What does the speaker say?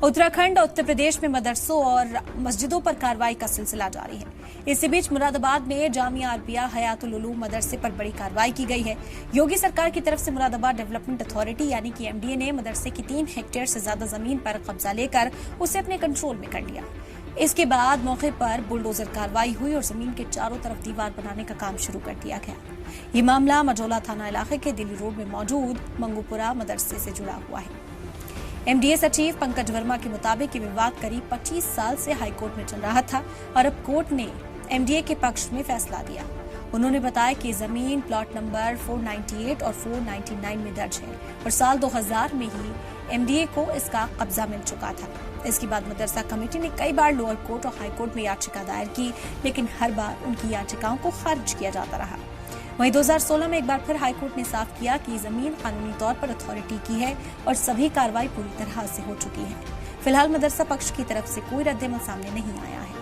उत्तराखंड और उत्तर प्रदेश में मदरसों और मस्जिदों पर कार्रवाई का सिलसिला जारी है। इसी बीच मुरादाबाद में जामिया अरबिया हयातुल उलूम मदरसे पर बड़ी कार्रवाई की गई है। योगी सरकार की तरफ से मुरादाबाद डेवलपमेंट अथॉरिटी यानी कि एमडीए ने मदरसे की 3 हेक्टेयर से ज्यादा जमीन पर कब्जा लेकर उसे अपने कंट्रोल में कर लिया। इसके बाद मौके पर बुलडोजर कार्रवाई हुई और जमीन के चारों तरफ दीवार बनाने का काम शुरू कर दिया गया। ये मामला मजौला थाना इलाके के दिल्ली रोड में मौजूद मंगूपुरा मदरसे से जुड़ा हुआ है। एमडीए सचिव पंकज वर्मा के मुताबिक ये विवाद करीब 25 साल से हाईकोर्ट में चल रहा था और अब कोर्ट ने एमडीए के पक्ष में फैसला दिया। उन्होंने बताया कि जमीन प्लॉट नंबर 498 और 499 में दर्ज है और साल 2000 में ही एमडीए को इसका कब्जा मिल चुका था। इसके बाद मदरसा कमेटी ने कई बार लोअर कोर्ट और हाई कोर्ट में याचिका दायर की, लेकिन हर बार उनकी याचिकाओं को खारिज किया जाता रहा। वहीं 2016 में एक बार फिर हाईकोर्ट ने साफ किया कि जमीन कानूनी तौर पर अथॉरिटी की है और सभी कार्रवाई पूरी तरह से हो चुकी है। फिलहाल मदरसा पक्ष की तरफ से कोई रद्देमल सामने नहीं आया है।